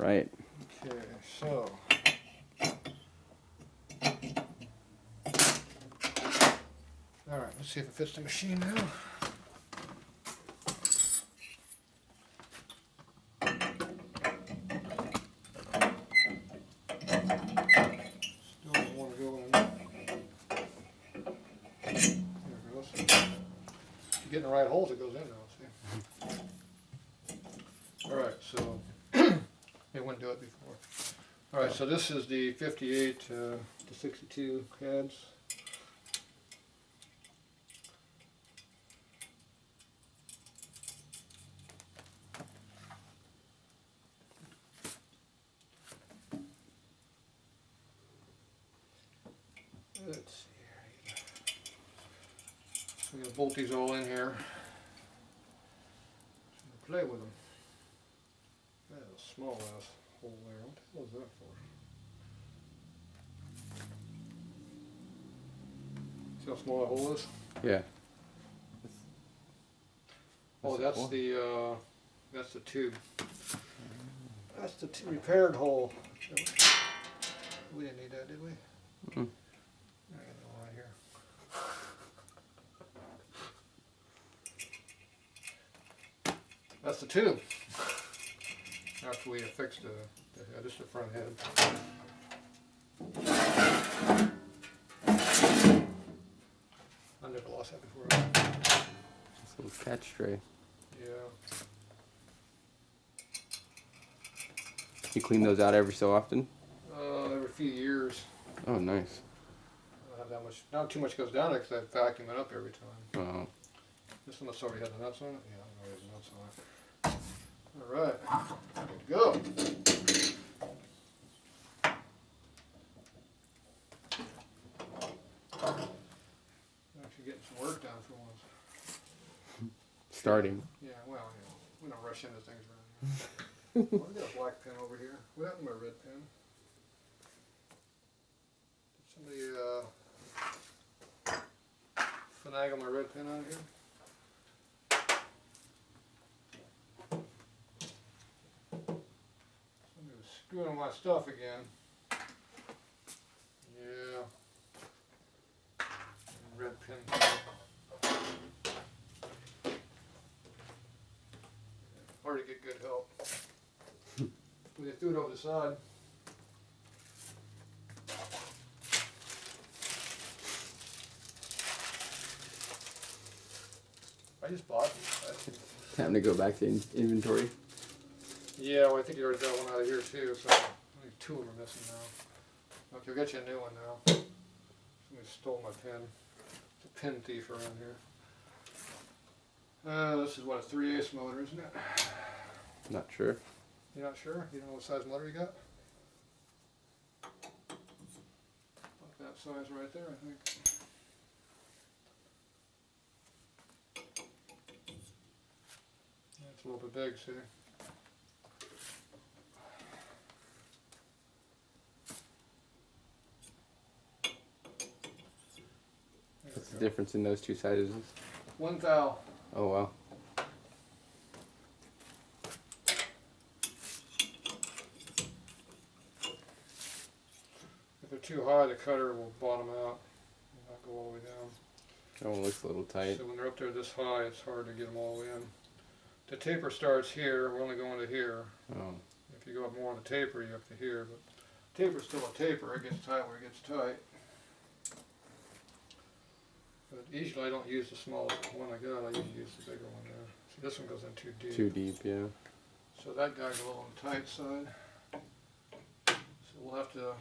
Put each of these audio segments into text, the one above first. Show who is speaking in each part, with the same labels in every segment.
Speaker 1: right.
Speaker 2: Okay, so. Alright, let's see if it fits the machine now. Still don't want to go in. There it goes. If you get in the right holes, it goes in now, see? Alright, so it wouldn't do it before. Alright, so this is the 58 to 62 heads. Let's see here. So we're going to bolt these all in here. So play with them. That's a small ass hole there. What the hell is that for? See how small that hole is?
Speaker 1: Yeah.
Speaker 2: Oh, that's the tube. That's the repaired hole. We didn't need that, did we?
Speaker 1: Mm.
Speaker 2: I got it all right here. That's the tube. After we fixed the head, this is the front head. I never lost that before.
Speaker 1: This little catch tray.
Speaker 2: Yeah.
Speaker 1: You clean those out every so often?
Speaker 2: Every few years.
Speaker 1: Oh, nice.
Speaker 2: I don't have that much. Not too much goes down there because I vacuum it up every time.
Speaker 1: Oh.
Speaker 2: This one must already have the nuts on it. Yeah, I already have the nuts on it. All right, good to go. Actually getting some work done for once.
Speaker 1: Starting.
Speaker 2: Yeah, well, you know, we don't rush into things around here. Well, I got a black pen over here. What happened to my red pen? Did somebody finagle my red pen out of here? Somebody was screwing on my stuff again. Yeah. Red pen. Hard to get good help. When they threw it over the side. I just bought these.
Speaker 1: Time to go back to inventory.
Speaker 2: Yeah, well, I think you already got one out of here too, so only two of them are missing now. Okay, we'll get you a new one now. Somebody stole my pen. It's a pen thief around here. This is what, a 3/8 motor, isn't it?
Speaker 1: Not sure.
Speaker 2: You're not sure? You don't know what size motor you got? Like that size right there, I think. That's a little bit big, see?
Speaker 1: What's the difference in those two sizes?
Speaker 2: One thou.
Speaker 1: Oh, wow.
Speaker 2: If they're too high, the cutter will bottom out and not go all the way down.
Speaker 1: That one looks a little tight.
Speaker 2: So when they're up there this high, it's hard to get them all the way in. The taper starts here. We're only going to here.
Speaker 1: Oh.
Speaker 2: If you go up more on the taper, you're up to here. But taper's still a taper. It gets tight where it gets tight. But usually I don't use the smallest one I got. I usually use the bigger one there. See, this one goes in too deep.
Speaker 1: Too deep, yeah.
Speaker 2: So that guy's a little on the tight side. So we'll have to.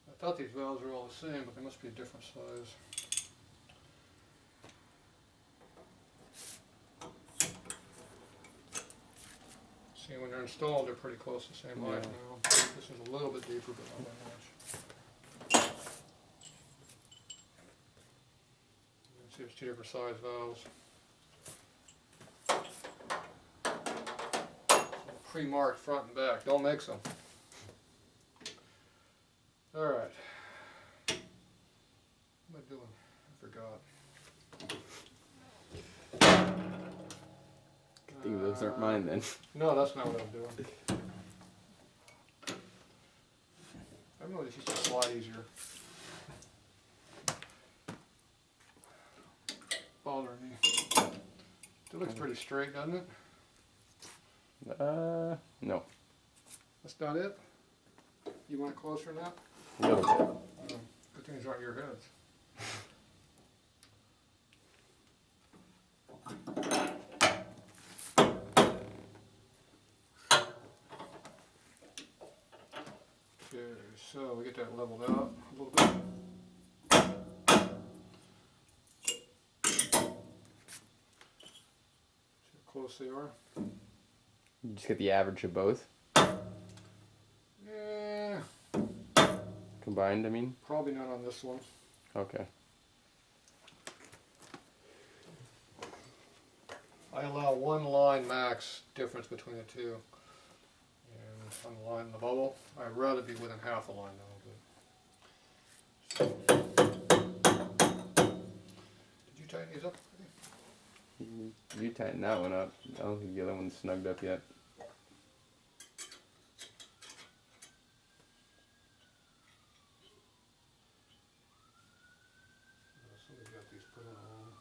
Speaker 2: I thought these valves were all the same, but they must be a different size. See, when they're installed, they're pretty close to the same height now. This is a little bit deeper, but not that much. See, there's two different size valves. Pre-marked front and back. Don't mix them. All right. What am I doing? I forgot.
Speaker 1: I think those aren't mine then.
Speaker 2: No, that's not what I'm doing. I know this used to slide easier. Bothering me. It looks pretty straight, doesn't it?
Speaker 1: No.
Speaker 2: That's not it? You want it closer than that?
Speaker 1: A little bit.
Speaker 2: Good thing these aren't your heads. Okay, so we get that leveled out a little bit. See how close they are?
Speaker 1: You just get the average of both
Speaker 2: Yeah,
Speaker 1: combined, I mean?
Speaker 2: probably not on this one.
Speaker 1: Okay.
Speaker 2: I allow one line max difference between the two. And on the line in the bubble, I'd rather be within half a line though. Did you tighten these up?
Speaker 1: You tighten that one up. I don't think the other one's snugged up yet.
Speaker 2: Somebody got these put on wrong.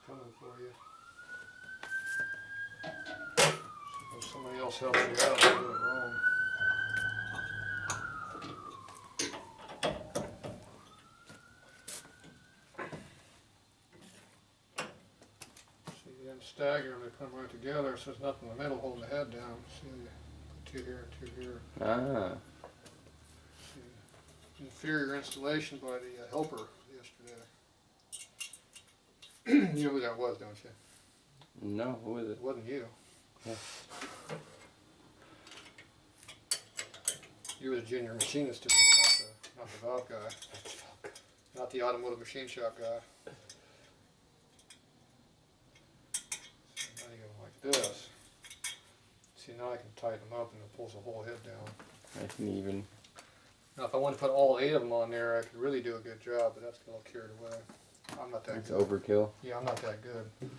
Speaker 2: Coming for you. So if somebody else helps you out, they do it wrong. See, you didn't stagger them, they put them right together, so there's nothing in the middle holding the head down. See, you put two here, two here.
Speaker 1: Ah.
Speaker 2: See, inferior installation by the helper yesterday. You know who that was, don't you?
Speaker 1: No, who is it?
Speaker 2: It wasn't you.
Speaker 1: Yeah.
Speaker 2: You were the junior machinist, not the valve guy. Not the automotive machine shop guy. So now you go like this. See, now I can tighten them up and it pulls the whole head down.
Speaker 1: Nice and even.
Speaker 2: Now if I wanted to put all 8 of them on there, I could really do a good job, but that's a little carried away. I'm not that
Speaker 1: It's
Speaker 2: good.
Speaker 1: overkill.
Speaker 2: Yeah, I'm not that good. So,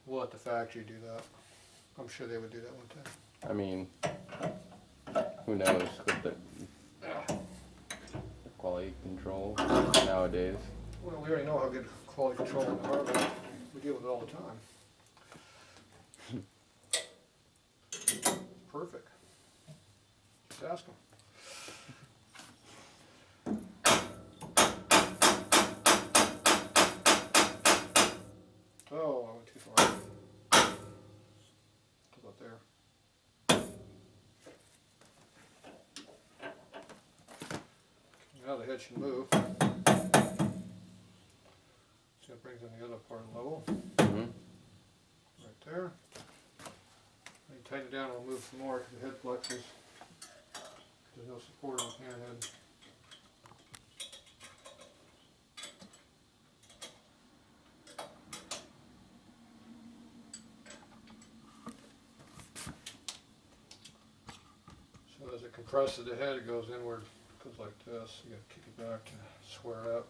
Speaker 2: we'll let the factory do that. I'm sure they would do that one time.
Speaker 1: I mean, who knows with the quality control nowadays.
Speaker 2: Well, we already know how good quality control in the Harley. We deal with it all the time. Perfect. Just ask them. Oh, I went too far. How about there? Now the head should move. See, that brings in the other part of the level.
Speaker 1: Mm-hmm.
Speaker 2: Right there. When you tighten it down, it'll move some more because the head flexes. There's no support on the panhead. So as it compresses the head, it goes inward. It goes like this. You gotta kick it back to square up.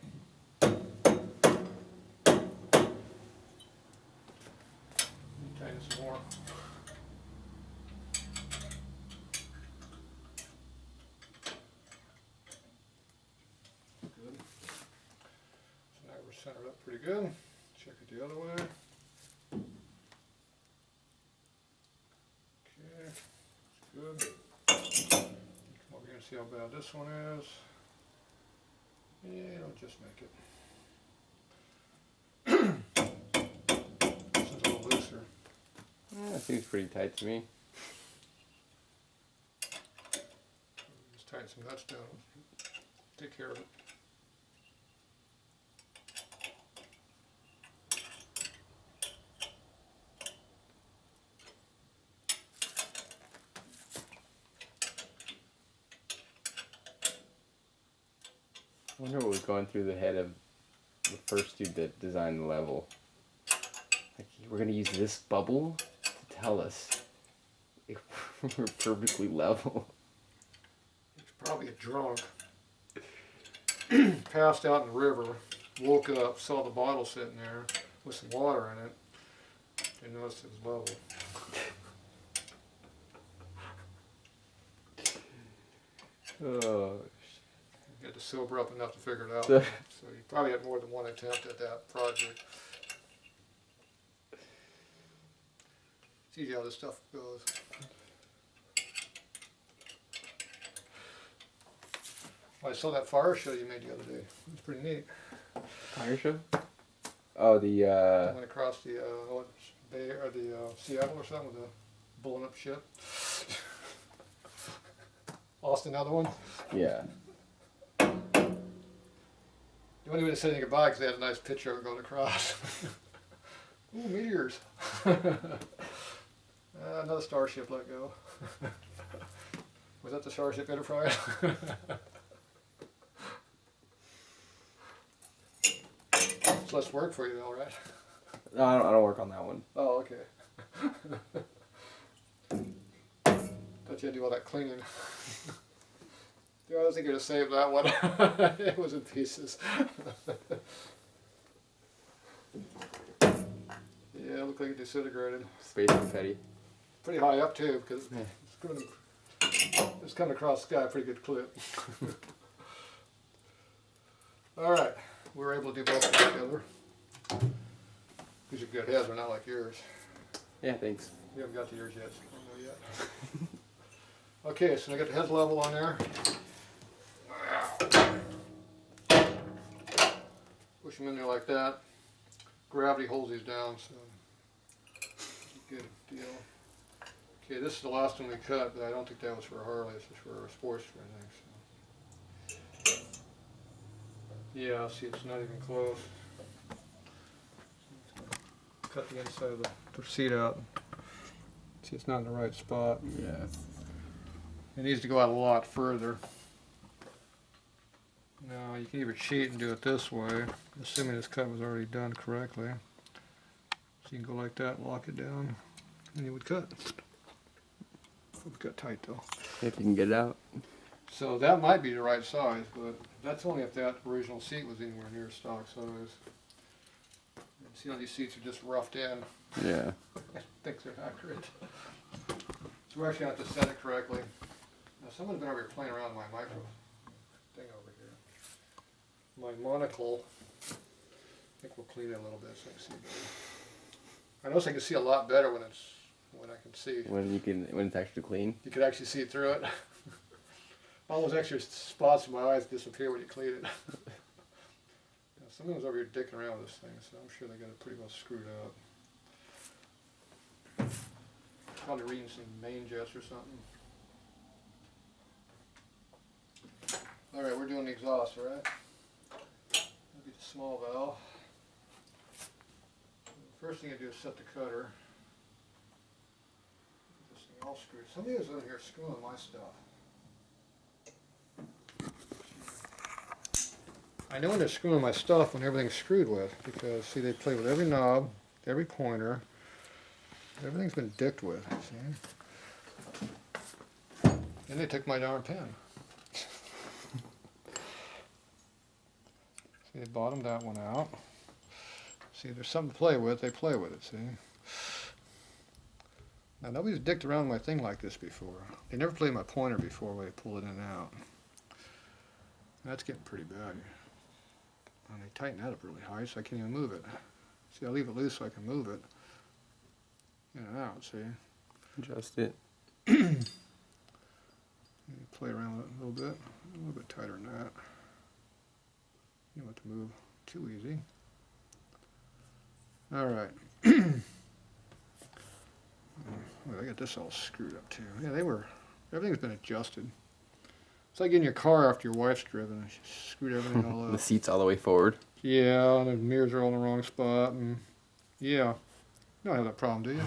Speaker 2: Tighten some more. Good. So now we're centered up pretty good. Check it the other way. Okay, that's good. Come over here and see how bad this one is. Yeah, it'll just make it. This is a little looser.
Speaker 1: Yeah, it seems pretty tight to me.
Speaker 2: Just tighten some nuts down. Take care of it.
Speaker 1: I wonder what was going through the head of the first dude that designed the level. Like, we're gonna use this bubble to tell us if we're perfectly level.
Speaker 2: He's probably a drunk. Passed out in the river. woke up, saw the bottle sitting there with some water in it, and noticed it was level.
Speaker 1: Oh.
Speaker 2: You had to sober up enough to figure it out. So you probably had more than one attempt at that project. It's easy how this stuff goes. I saw that fire show you made the other day. It was pretty neat.
Speaker 1: Fire show? Oh,
Speaker 2: I went across the Bay or the Seattle or something with a blowing up ship. Lost another one.
Speaker 1: Yeah.
Speaker 2: You wouldn't even say anything goodbye because they had a nice picture of it going across. Ooh, meteors. Another starship let go. Was that the Starship Enterprise? It's less work for you though, right?
Speaker 1: No, I don't work on that one.
Speaker 2: Oh, okay. Thought you had to do all that cleaning. Dude, I was thinking to save that one. It was in pieces. Yeah, it looked like it disintegrated.
Speaker 1: Space confetti.
Speaker 2: Pretty high up too, because it's coming across the sky a pretty good clip. All right, we were able to do both together. These are good heads, they're not like yours.
Speaker 1: Yeah, thanks.
Speaker 2: We haven't got to yours yet, so I don't know yet. Okay, so I got the heads level on there. Push them in there like that. Gravity holds these down, so good deal. Okay, this is the last one we cut, but I don't think that was for a Harley. This is for a sports car, I think. So. Yeah, see, it's not even close. Cut the inside of the seat out. See, it's not in the right spot.
Speaker 1: Yeah.
Speaker 2: It needs to go out a lot further. Now, you can either cheat and do it this way, assuming this cut was already done correctly. So you can go like that, lock it down, and you would cut. It would cut tight though.
Speaker 1: If you can get it out.
Speaker 2: So that might be the right size, but that's only if that original seat was anywhere near stock size. See how these seats are just roughed in?
Speaker 1: Yeah.
Speaker 2: I think they're accurate. So we're actually going to have to set it correctly. Now someone's been over here playing around with my micro thing over here. My monocle. I think we'll clean it a little bit so I can see better. I notice I can see a lot better when I can see.
Speaker 1: When it's actually clean.
Speaker 2: You can actually see through it. All those extra spots in my eyes disappear when you clean it. Someone was over here dicking around with this thing, so I'm sure they got it pretty well screwed up. Probably reading some main jets or something. Alright, we're doing the exhaust, alright? Look at the small valve. First thing I do is set the cutter. Get this thing all screwed. Somebody was in here screwing my stuff. I know when they're screwing my stuff when everything's screwed with, because see, they play with every knob, every pointer. Everything's been dicked with, see? And they took my darn pen. See, they bottomed that one out. See, there's something to play with, they play with it, see? Now, nobody's dicked around my thing like this before. They never played my pointer before where they pull it in and out. That's getting pretty bad. And they tighten that up really high so I can't even move it. See, I leave it loose so I can move it. In and out, see?
Speaker 1: Adjust it.
Speaker 2: Play around with it a little bit tighter than that. You don't have to move too easy. Alright. Well, I got this all screwed up too. Yeah, everything's been adjusted. It's like getting your car after your wife's driven. She screwed everything all up.
Speaker 1: The seat's all the way forward.
Speaker 2: Yeah, and the mirrors are all in the wrong spot. And yeah, you don't have that problem, do you?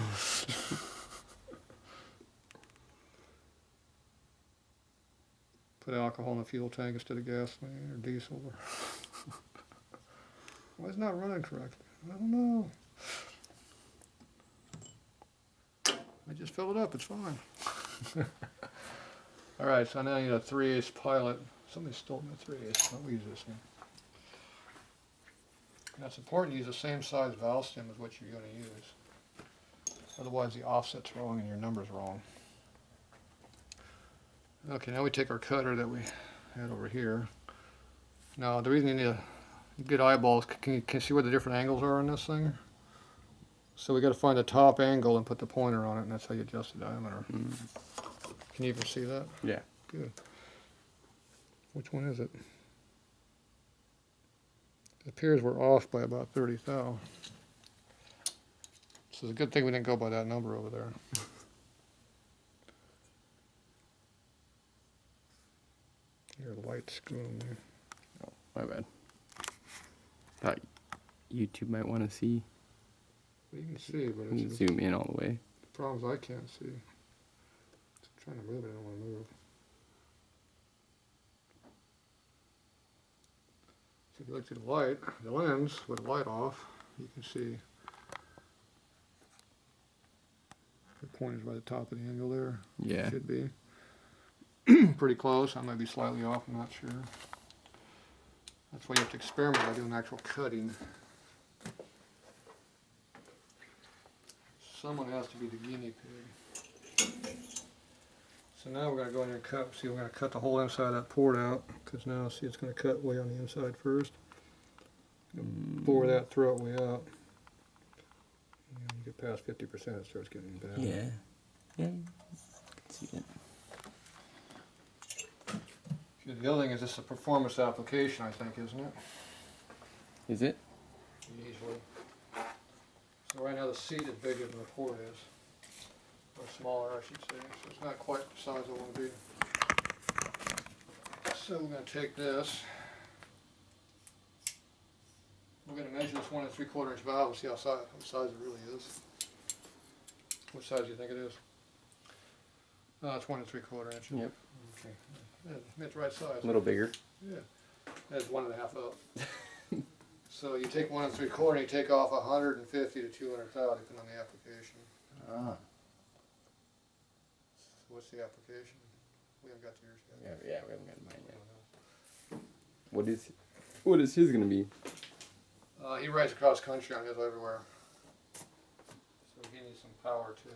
Speaker 2: Put alcohol in the fuel tank instead of gasoline or diesel. Why is it not running correctly? I don't know. I just fill it up. It's fine. All right, so now I need a 3/8 pilot. Somebody stole my 3/8. I'll use this one. Now it's important to use the same size valve stem as what you're going to use. Otherwise the offset's wrong and your number's wrong. Okay, now we take our cutter that we had over here. Now the reason you need a good eyeballs, can you see where the different angles are on this thing? So we got to find the top angle and put the pointer on it, and that's how you adjust the diameter.
Speaker 1: Mm.
Speaker 2: Can you even see that?
Speaker 1: Yeah.
Speaker 2: Good. Which one is it? It appears we're off by about 30 thou. So it's a good thing we didn't go by that number over there. Here, the light screw in there.
Speaker 1: Oh, my bad. Thought YouTube might want to see.
Speaker 2: Well, you can see, but
Speaker 1: You
Speaker 2: it's
Speaker 1: can
Speaker 2: just,
Speaker 1: zoom in all the way.
Speaker 2: the problem is I can't see. I'm trying to move it, I don't want to move. So if you look through the light, the lens with the light off, you can see the pointer's by the top of the angle there.
Speaker 1: Yeah.
Speaker 2: Should be. Pretty close. I might be slightly off, I'm not sure. That's why you have to experiment by doing actual cutting. Someone has to be the guinea pig. So now we're going to go in here and cut. See, we're going to cut the whole inside of that port out, because now, see, it's going to cut way on the inside first. Bore that, throw it way out. And you get past 50%, it starts getting bad.
Speaker 1: Yeah. Yeah. I can see it.
Speaker 2: The other thing is this is a performance application, I think, isn't it?
Speaker 1: Is it?
Speaker 2: Usually. So right now the seat is bigger than the port is. Or smaller, I should say. So it's not quite the size I want to be. So we're going to take this. We're going to measure this 1 3/4 inch valve and see what size it really is. What size do you think it is? It's 1 3/4 inch.
Speaker 1: Yep.
Speaker 2: Okay. Yeah, it's right size.
Speaker 1: A little bigger.
Speaker 2: Yeah. That's 1.5 up. So you take 1 3/4 and you take off 150 to 200 thou, depending on the application.
Speaker 1: Ah.
Speaker 2: So what's the application? We haven't got to yours yet.
Speaker 1: Yeah, we haven't got mine yet. What is his gonna be?
Speaker 2: He rides across country on his everywhere. So he needs some power too.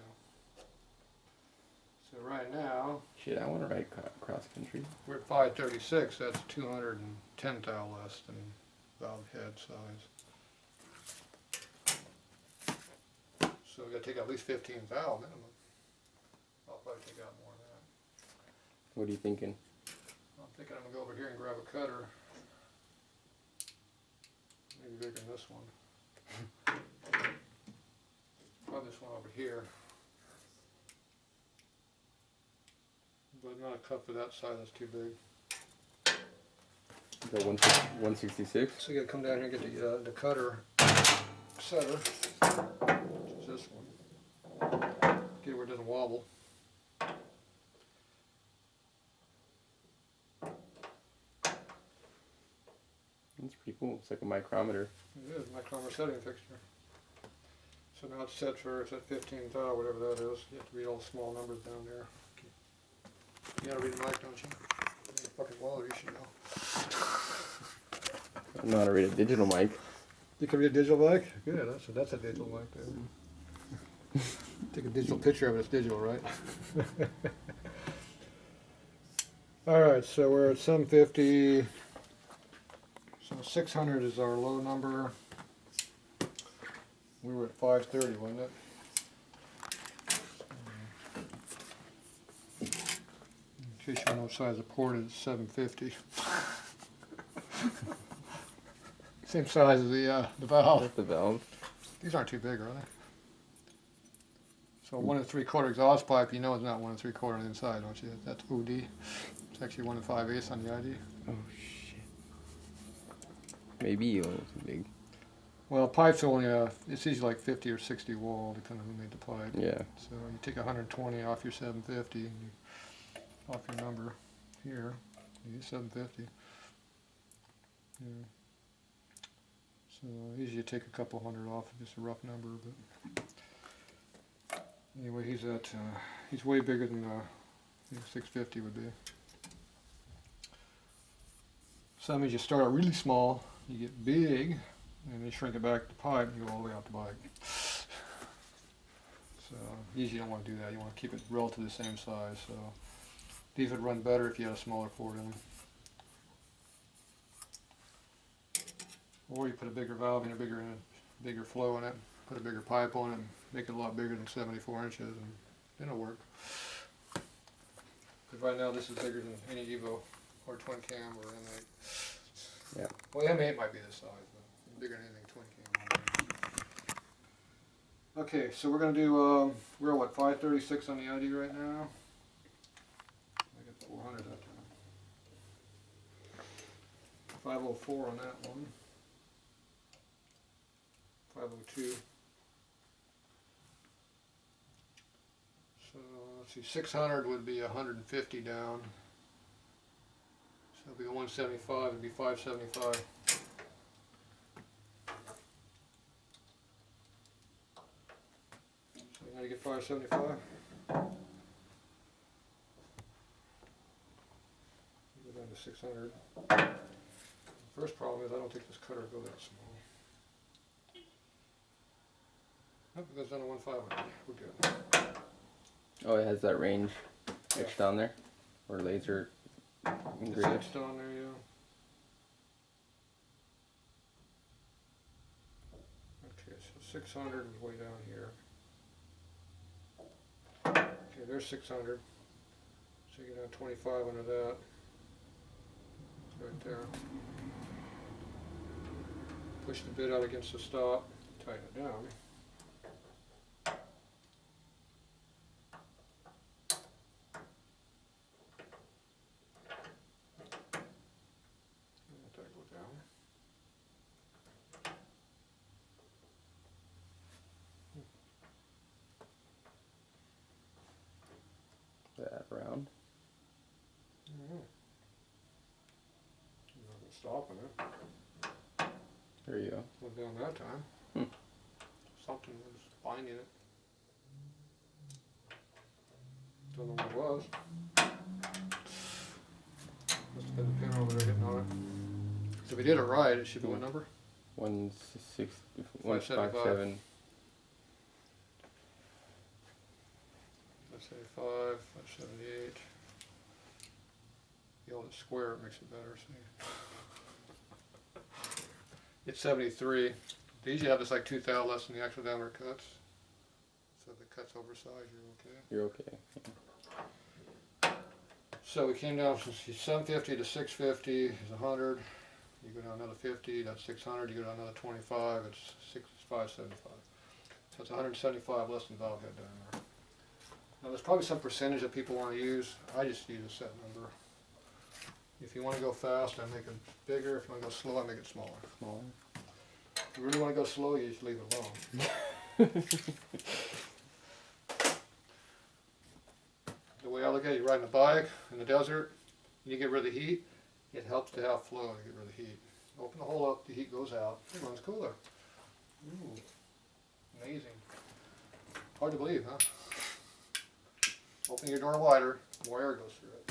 Speaker 2: So right now,
Speaker 1: Shit, I want to ride cross country.
Speaker 2: we're at 536, that's 210 thou less than valve head size. So we gotta take out at least 15 thou minimum. I'll probably take out more than that.
Speaker 1: What are you thinking?
Speaker 2: I'm thinking I'm gonna go over here and grab a cutter. Maybe bigger than this one. Probably this one over here. But not a cut for that side, that's too big.
Speaker 1: Is that 166?
Speaker 2: So you gotta come down here and get the cutter setter, which is this one. Get it where it doesn't wobble.
Speaker 1: That's pretty cool. It's like a micrometer.
Speaker 2: It is, micrometer setting fixture. So now it's set for, it's at 15 thou, whatever that is. You have to read all the small numbers down there. You gotta read the mic, don't you? You're a fucking welder, you should know.
Speaker 1: I know how to read a digital mic.
Speaker 2: You can read a digital mic? Good, that's a digital mic there. Take a digital picture of it, it's digital, right? Alright, so we're at 750. So 600 is our low number. We were at 530, wasn't it? In case you know what size the port is, 750. Same size as the valve.
Speaker 1: That's the valve.
Speaker 2: These aren't too big, are they? So 1 3/4 exhaust pipe, you know it's not 1 3/4 on the inside, don't you? That's OD. It's actually 1 5/8 on the ID.
Speaker 1: Oh shit. Maybe a little too big.
Speaker 2: Well, pipe's only it's usually like 50 or 60 wall, depending on who made the pipe.
Speaker 1: Yeah.
Speaker 2: So you take 120 off your 750, and you, off your number here, you get 750. Yeah. So usually you take a couple hundred off, just a rough number, but anyway, he's way bigger than I think 650 would be. So that means you start out really small, you get big, and you shrink it back to pipe, and you go all the way out the bike. So usually you don't want to do that. You want to keep it relatively the same size. So these would run better if you had a smaller port in them. Or you put a bigger valve in, a bigger flow in it, put a bigger pipe on it, and make it a lot bigger than 74 inches, and then it'll work. Because right now this is bigger than any Evo or twin cam or M8.
Speaker 1: Yeah.
Speaker 2: Well, M8 might be this size, but bigger than anything twin cam. Okay, so we're gonna do. We're at what, 536 on the ID right now. I got 400 that time. 504 on that one. 502. So let's see, 600 would be 150 down. So it'd be 175, it'd be 575. So you gotta get 575. Go down to 600. First problem is I don't think this cutter will go that small. Nope, it goes down to 1.5. We're good.
Speaker 1: Oh, it has that range etched on there, or laser
Speaker 2: It's
Speaker 1: engraved.
Speaker 2: etched on there, yeah. Okay, so 600 is way down here. Okay, there's 600. So you get down 25 under that. Right there. Push the bit out against the stop, tighten it down. Let that go down.
Speaker 1: That round.
Speaker 2: I'm not going to stop in it.
Speaker 1: There you go.
Speaker 2: Went down that time. Something was binding it. Don't know what it was. Must have been the pin over there hitting on it. So if we did it right, it should be what number?
Speaker 1: 157.
Speaker 2: Let's say 578. The old square makes it better, see. It's 73. They usually have this like 2 thou less than the actual diameter cuts. So if the cut's oversized, you're okay.
Speaker 1: You're okay.
Speaker 2: So we came down from 750 to 650 is 100. You go down another 50, that's 600. You go down another 25, it's 575. So it's 175 less than valve head diameter. Now there's probably some percentage that people want to use. I just use a set number. If you want to go fast, I make it bigger. If you want to go slow, I make it smaller.
Speaker 1: Smaller.
Speaker 2: If you really want to go slow, you just leave it alone. The way I look at it, you're riding a bike in the desert, and you get rid of the heat, it helps to have flow to get rid of the heat. Open the hole up, the heat goes out, it runs cooler. Ooh, amazing. Hard to believe, huh? Open your door wider, more air goes through it.